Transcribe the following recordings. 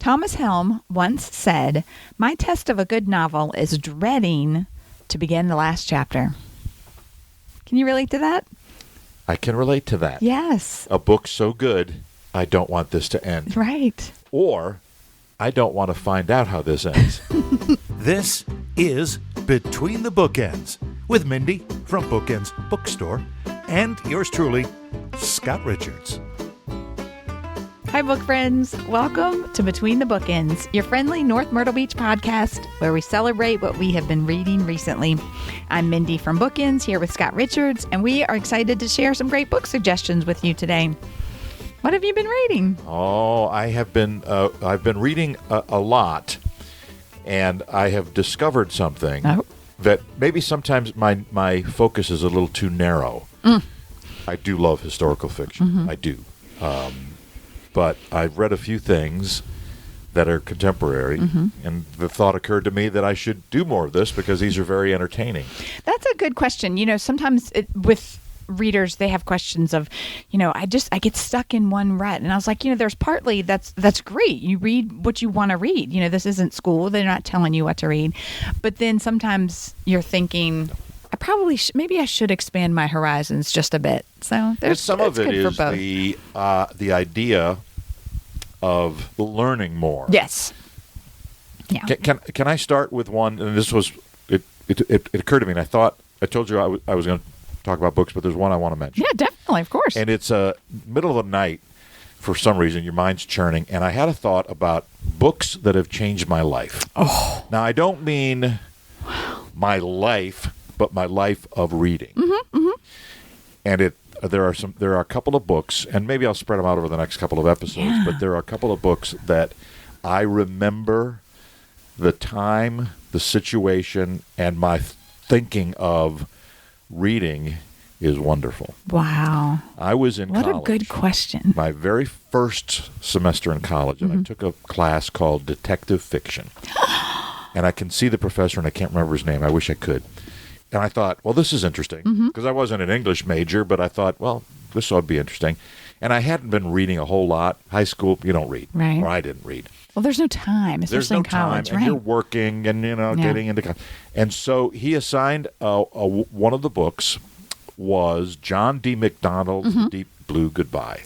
Thomas Helm once said, "My test of a good novel is dreading to begin the last chapter." Can you relate to that? I can relate to that. Yes. A book so good, I don't want this to end. Right. Or, I don't want to find out how this ends. This is Between the Bookends with Mindy from Bookends Bookstore and yours truly, Scott Richards. Hi, book friends. Welcome to Between the Bookends, your friendly North Myrtle Beach podcast where we celebrate what we have been reading recently. I'm Mindy from Bookends here with Scott Richards, and we are excited to share some great book suggestions with you today. What have you been reading? Oh, I've been reading a lot, and I have discovered something that maybe sometimes my focus is a little too narrow. I do love historical fiction. I do. But I've read a few things that are contemporary, and the thought occurred to me that I should do more of this because these are very entertaining. That's a good question. You know, sometimes with readers, they have questions of, I get stuck in one rut. And I was like, there's partly that's great. You read what you want to read. This isn't school. They're not telling you what to read. But then sometimes you're thinking, maybe I should expand my horizons just a bit. So there's some of it is the idea of learning more. Yes. Yeah. Can I start with one? And this was it occurred to me, and I told you I was going to talk about books, but there's one I want to mention. Yeah, definitely, of course. And it's middle of the night. For some reason, your mind's churning, and I had a thought about books that have changed my life. Oh. Now, I don't mean my life, but my life of reading. And there are a couple of books, and maybe I'll spread them out over the next couple of episodes, but there are a couple of books that I remember the time, the situation, and my thinking of reading is wonderful. Wow. I was in college. What a good question. My very first semester in college, and I took a class called Detective Fiction. And I can see the professor, and I can't remember his name. I wish I could. And I thought, well, this is interesting, because I wasn't an English major, but I thought, well, this ought to be interesting. And I hadn't been reading a whole lot. High school, you don't read. Right. Or I didn't read. Well, there's no time, especially in college, right? And you're working and, getting into college. And so he assigned one of the books was John D. MacDonald's Deep Blue Goodbye.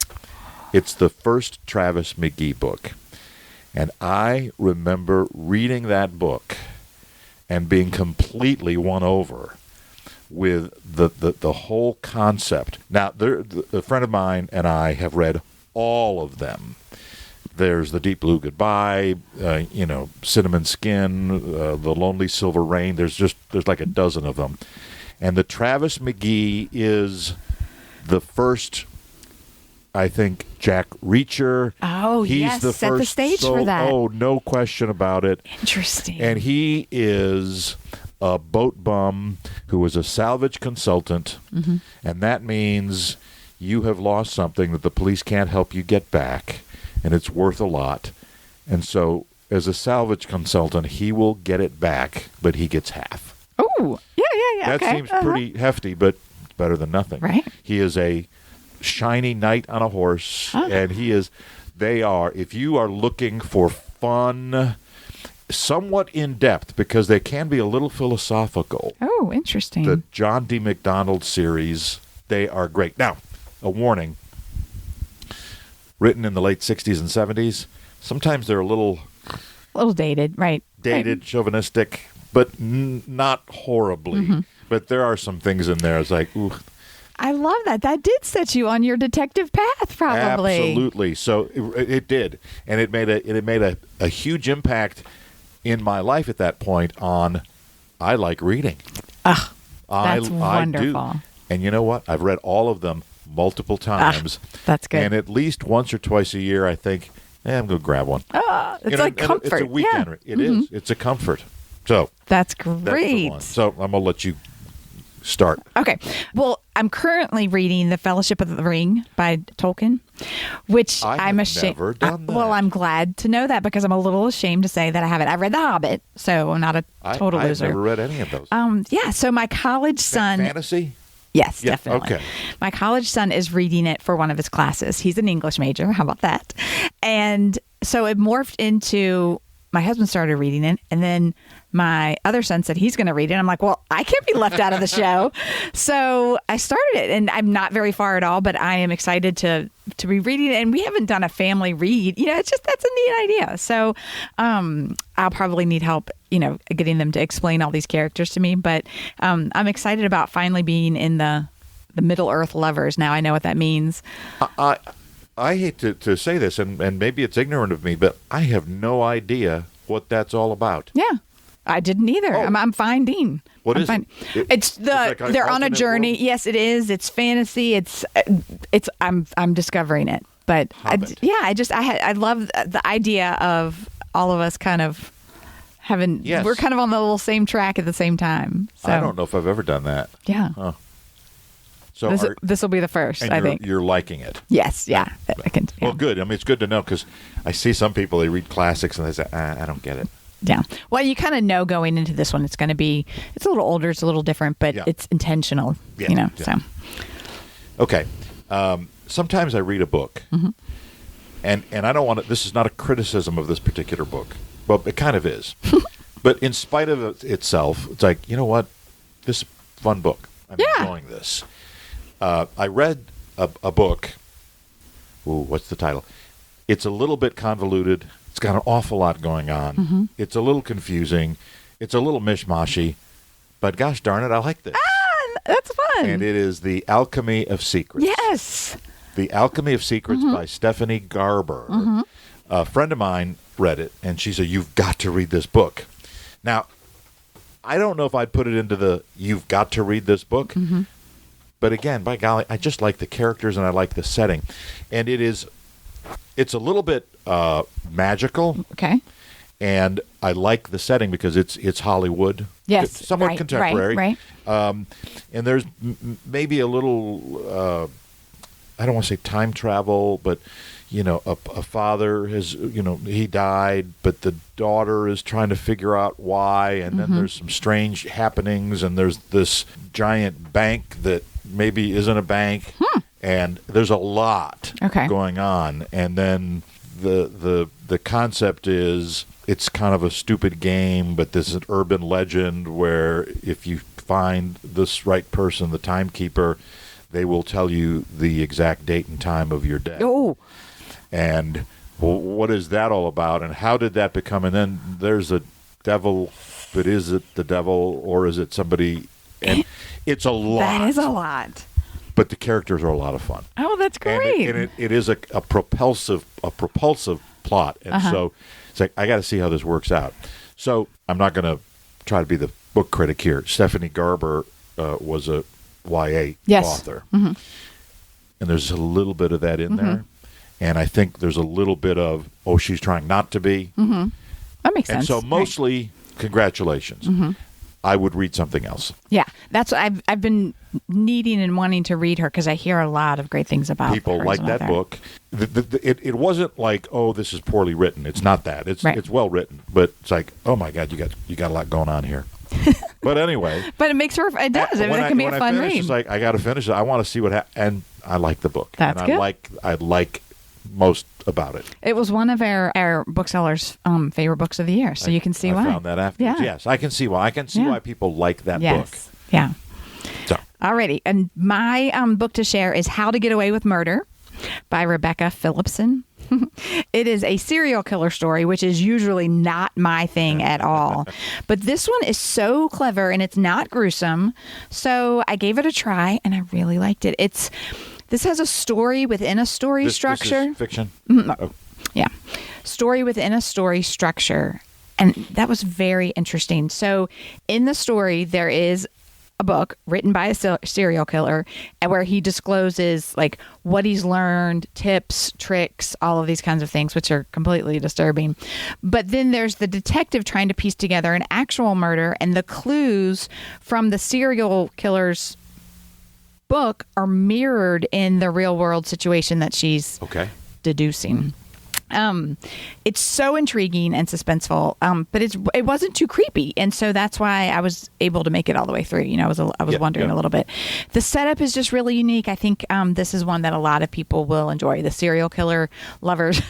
It's the first Travis McGee book. And I remember reading that book and being completely won over with the whole concept. Now, a friend of mine and I have read all of them. There's The Deep Blue Goodbye, Cinnamon Skin, The Lonely Silver Rain. There's like a dozen of them. And the Travis McGee is the first, I think, Jack Reacher. Oh, He's yes. the Set first, the stage for that. Oh, no question about it. Interesting. And he is a boat bum who is a salvage consultant. And that means you have lost something that the police can't help you get back, and it's worth a lot. And so, as a salvage consultant, he will get it back, but he gets half. Oh, yeah. That seems pretty hefty, but it's better than nothing. Right. He is a shiny knight on a horse, and if you are looking for fun, somewhat in-depth, because they can be a little philosophical. Oh, interesting. The John D. MacDonald series, they are great. Now, a warning, written in the late 60s and 70s, sometimes they're a little dated, right? Dated, chauvinistic, but not horribly. But there are some things in there. It's like, ooh. I love that. That did set you on your detective path, probably. Absolutely. So it did, and it made a huge impact in my life at that point. I like reading. That's wonderful. I do. And you know what? I've read all of them multiple times. That's good. And at least once or twice a year, I think, I'm going to grab one. It's like comfort. It's a weekend. Yeah. It is. It's a comfort. So that's great. That's the one. So I'm going to let you start. Okay. Well, I'm currently reading The Fellowship of the Ring by Tolkien, which I'm ashamed. Never done that. Well, I'm glad to know that because I'm a little ashamed to say that I haven't. I read The Hobbit, so I'm not a total loser. I've never read any of those. Yeah. So my college son. Fantasy? Yes, Yeah, definitely. okay. My college son is reading it for one of his classes. He's an English major. How about that? And so it morphed into my husband started reading it, and then my other son said he's going to read it. I'm like, well, I can't be left out of the show. So I started it, and I'm not very far at all, but I am excited to be reading it. And we haven't done a family read. It's just, that's a neat idea. So I'll probably need help, getting them to explain all these characters to me. But I'm excited about finally being in the Middle Earth lovers. Now I know what that means. I hate to say this, and maybe it's ignorant of me, but I have no idea what that's all about. Yeah. I didn't either. Oh. I'm finding. What is it? It's like they're on a journey. world? Yes, it is. It's fantasy. I'm discovering it. But I love the idea of all of us kind of having. Yes. We're kind of on the little same track at the same time. So I don't know if I've ever done that. Yeah. Huh. So this will be the first. and I you're, think. you're liking it. Yes. Yeah. I can. Yeah. Well, good. I mean, it's good to know because I see some people, they read classics and they say, I don't get it. Yeah. Well, you kind of know going into this one, it's going to be, it's a little older, it's a little different, but it's intentional, so. Okay. Sometimes I read a book, and I don't want to, this is not a criticism of this particular book. Well, it kind of is. But in spite of itself, it's like, you know what? This is a fun book. I'm enjoying this. I read a book. Ooh, what's the title? It's a little bit convoluted. It's got an awful lot going on. It's a little confusing. It's a little mishmashy. But gosh darn it, I like this. That's fun. And it is The Alchemy of Secrets. Yes. The Alchemy of Secrets by Stephanie Garber. A friend of mine read it, and she said, you've got to read this book. Now, I don't know if I'd put it into the you've got to read this book. But again, by golly, I just like the characters and I like the setting. And it's a little bit magical. Okay. And I like the setting because it's Hollywood. Yes. It's somewhat contemporary. Right. And there's maybe a little, I don't want to say time travel, but, a father has, he died, but the daughter is trying to figure out why. And then there's some strange happenings, and there's this giant bank that maybe isn't a bank. And there's a lot going on. And then the concept is it's kind of a stupid game, but there's an urban legend where if you find this right person, the timekeeper, they will tell you the exact date and time of your death. Oh. And what is that all about? And how did that become? And then there's a devil, but is it the devil or is it somebody? And it's a lot. That is a lot. But the characters are a lot of fun. Oh, that's great. And it is a propulsive plot. And so it's like, I got to see how this works out. So I'm not going to try to be the book critic here. Stephanie Garber was a YA author. And there's a little bit of that in there. And I think there's a little bit of, she's trying not to be. That makes sense. And so mostly, congratulations. I would read something else. Yeah, that's what I've been needing and wanting to read her because I hear a lot of great things about people her like that book. It wasn't like, this is poorly written. It's not that. It's well written, but it's like, oh my God, you got a lot going on here. But anyway, but it makes her. It does. It can be a fun read. It's like I got to finish it. I want to see what happens, and I like the book. That's and good. I like most about it. It was one of our booksellers' favorite books of the year, so you can see why. I found that afterwards. Yeah. Yes, I can see why. I can see why people like that book. Yeah. So. Alrighty, and my book to share is How to Get Away with Murder by Rebecca Phillipson. It is a serial killer story, which is usually not my thing at all. But this one is so clever and it's not gruesome. So I gave it a try and I really liked it. This has a story within a story structure. This is fiction? Yeah. Story within a story structure. And that was very interesting. So in the story, there is a book written by a serial killer and where he discloses like what he's learned, tips, tricks, all of these kinds of things, which are completely disturbing. But then there's the detective trying to piece together an actual murder, and the clues from the serial killer's book are mirrored in the real world situation that she's deducing. It's so intriguing and suspenseful, but it wasn't too creepy, and so that's why I was able to make it all the way through. I was wondering a little bit. The setup is just really unique. I think this is one that a lot of people will enjoy. The serial killer lovers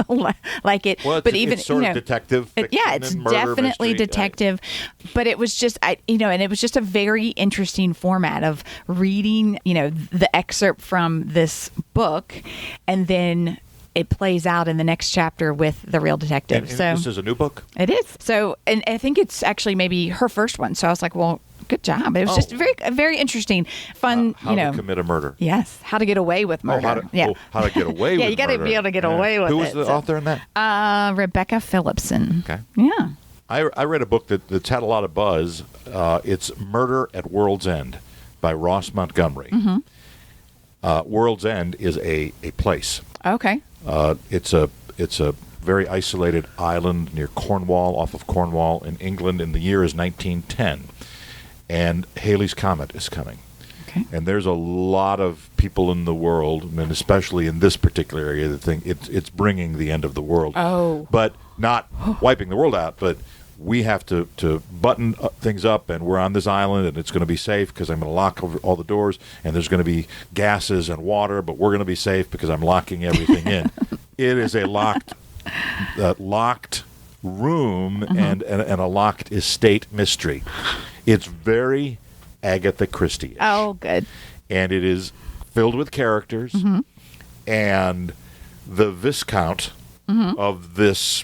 will like it. Well, it's sort of detective fiction. It's and murder definitely mystery. detective, but it was just and it was just a very interesting format of reading the excerpt from this book, and then it plays out in the next chapter with the real detective. And so this is a new book? It is. So, and I think it's actually maybe her first one. So I was like, well, good job. It was just very interesting, fun. How to commit a murder. Yes, how to get away with murder. How to get away with murder. Yeah, you got to be able to get away with it. Who was the author in that? Rebecca Phillipson. Okay. Yeah. I read a book that's had a lot of buzz. It's Murder at World's End by Ross Montgomery. Mm-hmm. World's End is a place. Okay. It's a very isolated island near Cornwall, off of Cornwall in England, and the year is 1910. And Halley's Comet is coming. Okay. And there's a lot of people in the world, and especially in this particular area, that think it's bringing the end of the world. Oh. But not wiping the world out, but we have to button things up, and we're on this island, and it's going to be safe because I'm going to lock over all the doors, and there's going to be gases and water, but we're going to be safe because I'm locking everything in. It is a locked room and a locked estate mystery. It's very Agatha Christie-ish. Oh, good. And it is filled with characters, and the Viscount of this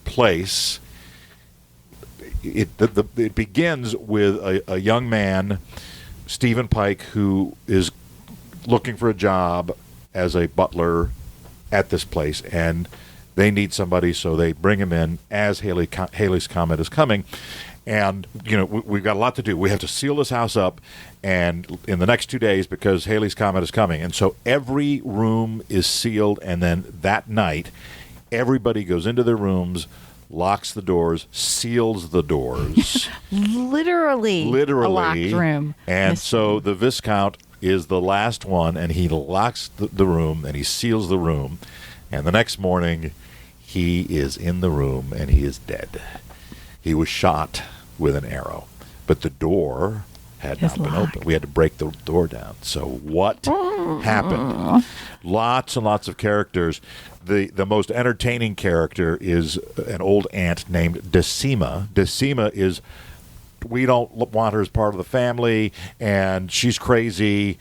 place. It begins with a young man, Stephen Pike, who is looking for a job as a butler at this place, and they need somebody, so they bring him in as Halley's Comet is coming. And, we've got a lot to do. We have to seal this house up and in the next 2 days because Halley's Comet is coming. And so every room is sealed, and then that night, everybody goes into their rooms, locks the doors, seals the doors. Literally a locked room. And so the Viscount is the last one, and he locks the room, and he seals the room. And the next morning, he is in the room, and he is dead. He was shot with an arrow, but the door had not been opened. We had to break the door down. So what happened? Lots and lots of characters. The most entertaining character is an old aunt named Decima. Decima is, we don't want her as part of the family, and she's crazy.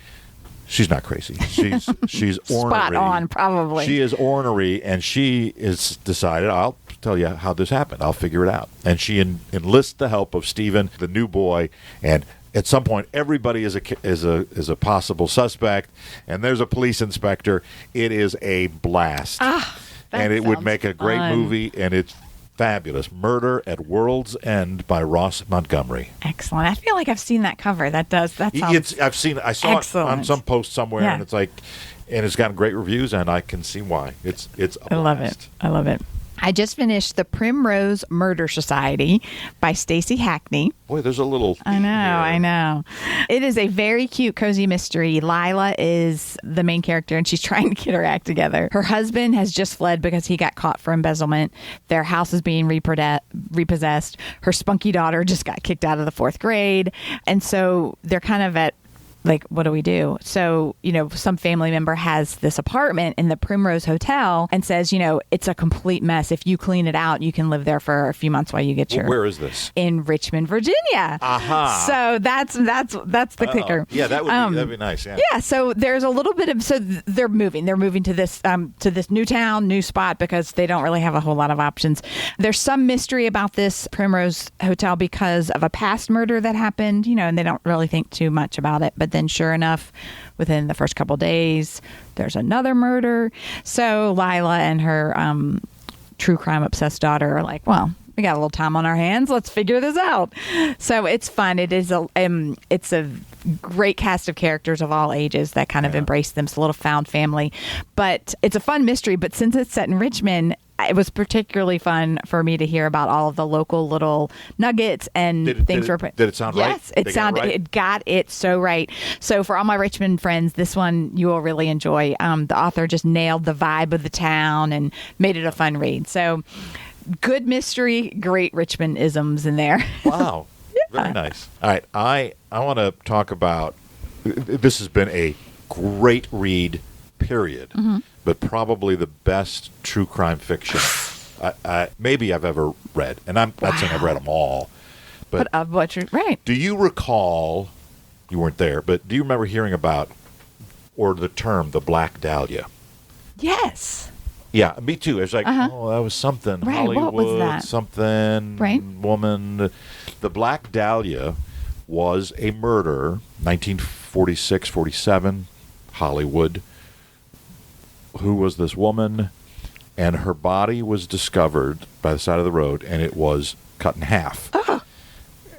She's not crazy. She's ornery. Spot on, probably. She is ornery, and she is decided, I'll tell you how this happened. I'll figure it out. And she enlists the help of Stephen, the new boy, and at some point, everybody is a possible suspect, and there's a police inspector. It is a blast, and it would make a great movie, and it's fabulous. Murder at World's End by Ross Montgomery. Excellent. I feel like I've seen that cover. That sounds. I saw it on some post somewhere, and it's like, and it's gotten great reviews, and I can see why. It's a blast. I love it. I just finished The Primrose Murder Society by Stacey Hackney. Boy, there's a little theme I here. know. It is a very cute, cozy mystery. Lila is the main character, and she's trying to get her act together. Her husband has just fled because he got caught for embezzlement. Their house is being repossessed. Her spunky daughter just got kicked out of the 4th grade. And so they're kind of at, like, what do we do? So, some family member has this apartment in the Primrose Hotel and says, it's a complete mess. If you clean it out, you can live there for a few months while you get your... Where is this? In Richmond, Virginia. Aha. So that's the kicker. Yeah, that'd be nice. Yeah. Yeah. So there's a little bit of, they're moving to this new town, new spot, because they don't really have a whole lot of options. There's some mystery about this Primrose Hotel because of a past murder that happened, and they don't really think too much about it. But then sure enough, within the first couple days, there's another murder. So Lila and her true crime obsessed daughter are like, well, we got a little time on our hands. Let's figure this out. So it's fun. It is it's a great cast of characters of all ages that kind of embrace them. It's a little found family, but it's a fun mystery. But since it's set in Richmond, it was particularly fun for me to hear about all of the local little nuggets and things. Did it sound right? Yes, it sounded. It got it so right. So for all my Richmond friends, this one you will really enjoy. The author just nailed the vibe of the town and made it a fun read. So good mystery, great Richmond isms in there. Wow, very nice. All right, I want to talk about. This has been a great read, period. But probably the best true crime fiction maybe I've ever read. And I'm not saying I've read them all. But of what you're right. Do you recall, you weren't there, but do you remember hearing about, or the term, the Black Dahlia? Yes. Yeah, me too. It's like, oh, that was something. Right, Hollywood, what was that? Something, right. Woman. The Black Dahlia was a murder, 1946, 47, Hollywood. Who was this woman? And her body was discovered by the side of the road, and it was cut in half.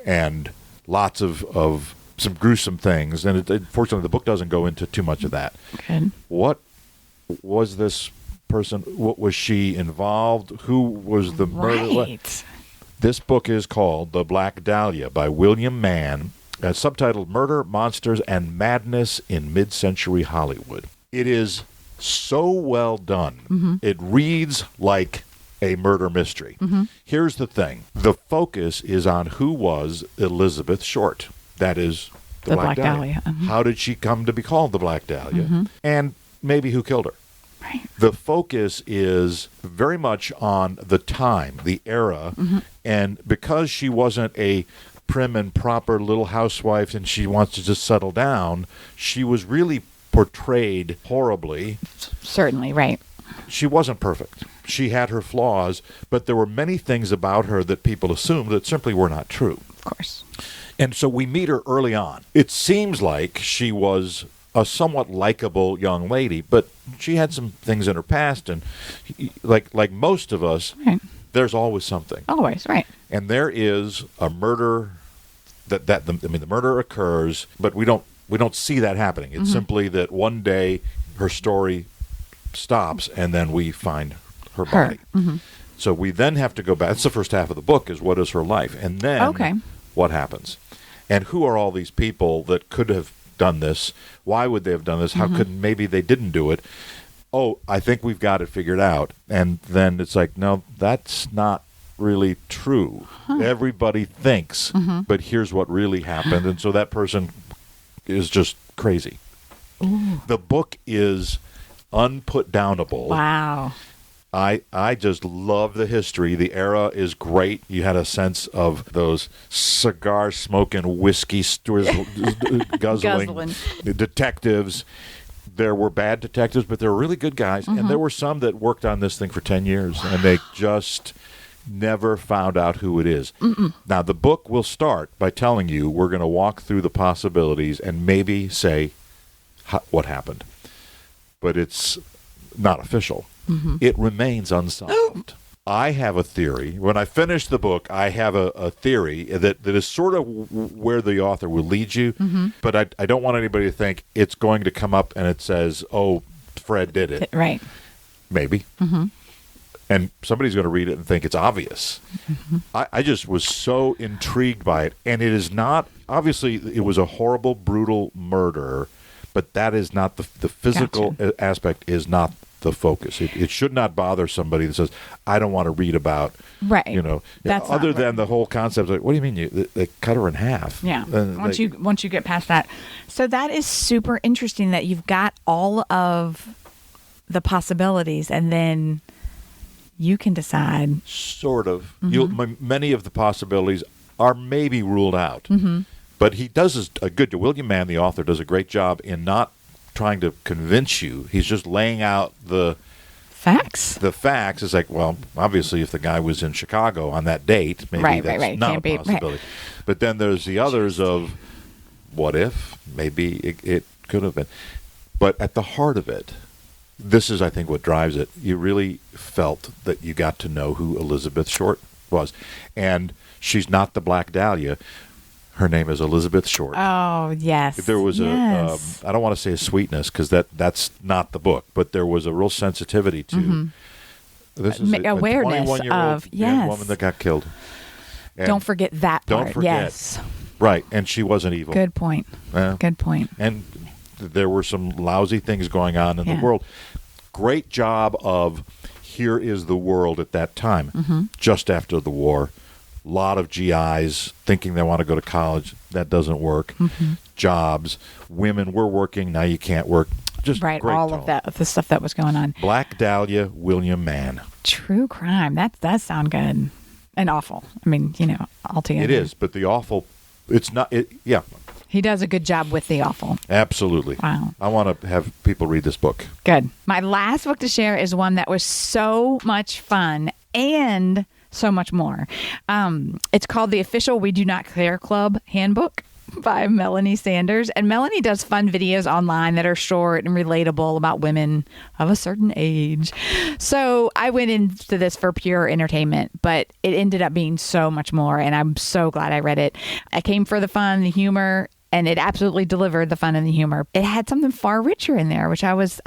And lots of some gruesome things. And fortunately, the book doesn't go into too much of that. Okay. What was this person? What was she involved? Who was the murderer? Right. This book is called The Black Dahlia by William Mann, subtitled Murder, Monsters, and Madness in Mid-Century Hollywood. It is so well done. It reads like a murder mystery. Here's the thing. The focus is on who was Elizabeth Short. That is the Black Dahlia. How did she come to be called the Black Dahlia? And maybe who killed her. Right. The focus is very much on the time, the era, and because she wasn't a prim and proper little housewife and she wants to just settle down, she was really portrayed horribly. Certainly, right. She wasn't perfect. She had her flaws, but there were many things about her that people assumed that simply were not true. Of course. And so we meet her early on. It seems like she was a somewhat likable young lady, but she had some things in her past, and like most of us, right. There's always something. Always, right. And there is a murder the murder occurs, but we don't see that happening. It's simply that one day her story stops, and then we find her body. So we then have to go back. That's the first half of the book, is what is her life, and then what happens, and who are all these people that could have done this? Why would they have done this? How could maybe they didn't do it? Oh, I think we've got it figured out. And then it's like, no, that's not really true. Everybody thinks, but here's what really happened. And so that person is just crazy. Ooh. The book is unputdownable. Wow. I just love the history. The era is great. You had a sense of those cigar-smoking, whiskey guzzling detectives. There were bad detectives, but there were really good guys. And there were some that worked on this thing for 10 years, and they just never found out who it is. Now, the book will start by telling you we're going to walk through the possibilities and maybe say what happened. But it's not official. It remains unsolved. I have a theory. When I finish the book, I have a theory that is sort of where the author will lead you, but I don't want anybody to think it's going to come up and it says, oh, Fred did it. Right. Maybe. And somebody's going to read it and think it's obvious. I just was so intrigued by it. And it is not, obviously, it was a horrible, brutal murder, but that is not the physical aspect is not the focus. It should not bother somebody that says, I don't want to read about, That's other than the whole concept. Like, what do you mean they cut her in half? Yeah. Once you get past that. So that is super interesting that you've got all of the possibilities and then you can decide. Sort of. Many of the possibilities are maybe ruled out. But he does a good job. William Mann, the author, does a great job in not trying to convince you. He's just laying out the facts. The facts is like, well, obviously, if the guy was in Chicago on that date, maybe that's not a possibility. But then there's the others of what if? Maybe it could have been. But at the heart of it, this is, I think, what drives it. You really felt that you got to know who Elizabeth Short was. And she's not the Black Dahlia. Her name is Elizabeth Short. Oh, yes. There was I don't want to say a sweetness because that's not the book, but there was a real sensitivity to This is awareness a 21-year-old of yes. woman that got killed. And don't forget that part. Don't forget. Yes. Right, and she wasn't evil. Good point. Good point. And there were some lousy things going on in the world. Great job of here is the world at that time, just after the war. A lot of GIs thinking they want to go to college. That doesn't work. Jobs. Women were working. Now you can't work. Just right, great all tone. of that, the stuff that was going on. Black Dahlia, William Mann. True crime. That does sound good. And awful. I mean, altogether. It is, but the awful, it's not, yeah. He does a good job with the awful. Absolutely. Wow. I want to have people read this book. Good. My last book to share is one that was so much fun and so much more. It's called The Official We Do Not Care Club Handbook by Melanie Sanders. And Melanie does fun videos online that are short and relatable about women of a certain age. So I went into this for pure entertainment, but it ended up being so much more. And I'm so glad I read it. I came for the fun, the humor, and it absolutely delivered the fun and the humor. It had something far richer in there, which I was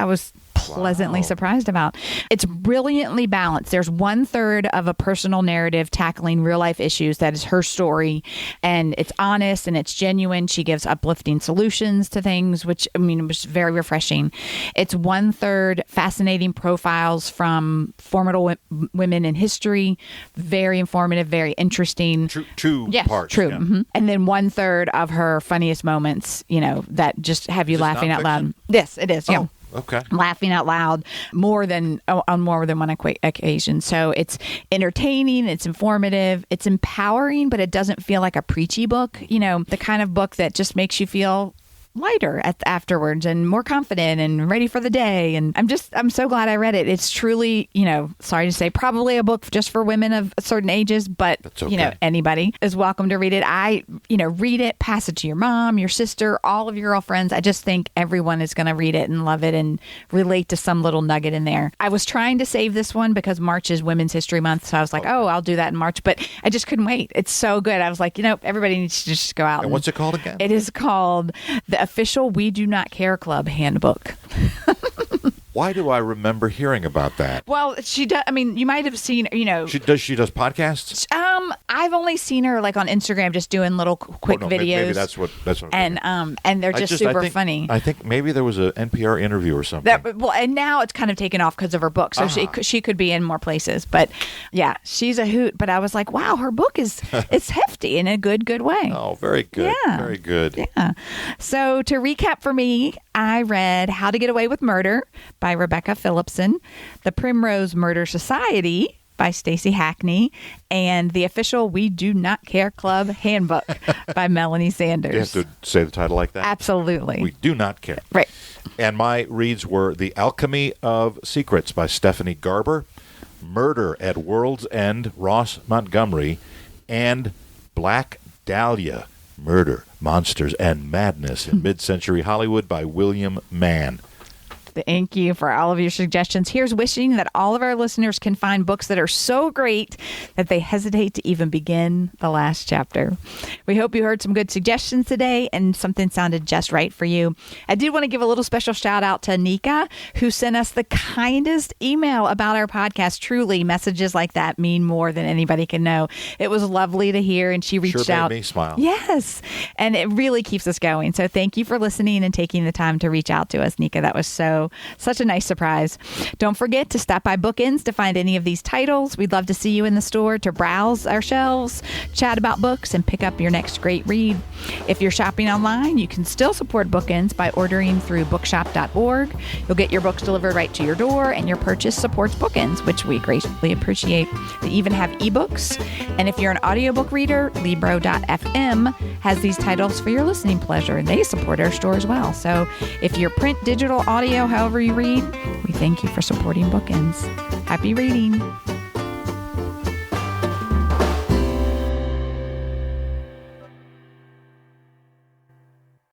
pleasantly surprised about. It's brilliantly balanced. There's 1/3 of a personal narrative tackling real life issues. That is her story. And it's honest and it's genuine. She gives uplifting solutions to things, which, was very refreshing. It's 1/3 fascinating profiles from formidable women in history. Very informative, very interesting. True yes, parts. True. Yeah. And then 1/3 of her funniest moments, that just have you laughing out loud. Yes, it is. Yeah. Okay. Laughing out loud on more than one occasion. So it's entertaining, it's informative, it's empowering, but it doesn't feel like a preachy book. The kind of book that just makes you feel lighter afterwards and more confident and ready for the day. And I'm so glad I read it. It's truly, sorry to say, probably a book just for women of certain ages, but that's okay. Anybody is welcome to read it. Read it, pass it to your mom, your sister, all of your girlfriends. I just think everyone is going to read it and love it and relate to some little nugget in there. I was trying to save this one because March is Women's History Month. So I was like, I'll do that in March, but I just couldn't wait. It's so good. I was like, everybody needs to just go out. And what's it called again? It is called The Official We Do Not Care Club Handbook. Why do I remember hearing about that? Well, she does. You might have seen, She does podcasts? I've only seen her on Instagram just doing little quick videos. Maybe that's what. And they're just super funny. I think maybe there was an NPR interview or something. And now it's kind of taken off because of her book, so she could be in more places. But yeah, she's a hoot. But I was like, wow, her book is it's hefty in a good way. Oh, very good. Yeah. Very good. Yeah. So to recap for me, I read How to Get Away with Murder by Rebecca Phillipson, The Primrose Murder Society by Stacey Hackney, and The Official We Do Not Care Club Handbook by Melanie Sanders. You have to say the title like that? Absolutely. We do not care. Right. And my reads were The Alchemy of Secrets by Stephanie Garber, Murder at World's End, Ross Montgomery, and Black Dahlia, Murder, Monsters, and Madness in Mid-Century Hollywood by William Mann. Thank you for all of your suggestions. Here's wishing that all of our listeners can find books that are so great that they hesitate to even begin the last chapter. We hope you heard some good suggestions today and something sounded just right for you. I did want to give a little special shout out to Nika, who sent us the kindest email about our podcast. Truly, messages like that mean more than anybody can know. It was lovely to hear, and she reached out. Made me smile. Yes, and it really keeps us going. So thank you for listening and taking the time to reach out to us, Nika. That was such a nice surprise. Don't forget to stop by Bookends to find any of these titles. We'd love to see you in the store to browse our shelves, chat about books, and pick up your next great read. If you're shopping online, you can still support Bookends by ordering through bookshop.org. You'll get your books delivered right to your door, and your purchase supports Bookends, which we greatly appreciate. They even have ebooks. And if you're an audiobook reader, Libro.fm has these titles for your listening pleasure, and they support our store as well. So if you're print, digital, audio, however you read, we thank you for supporting Bookends. Happy reading.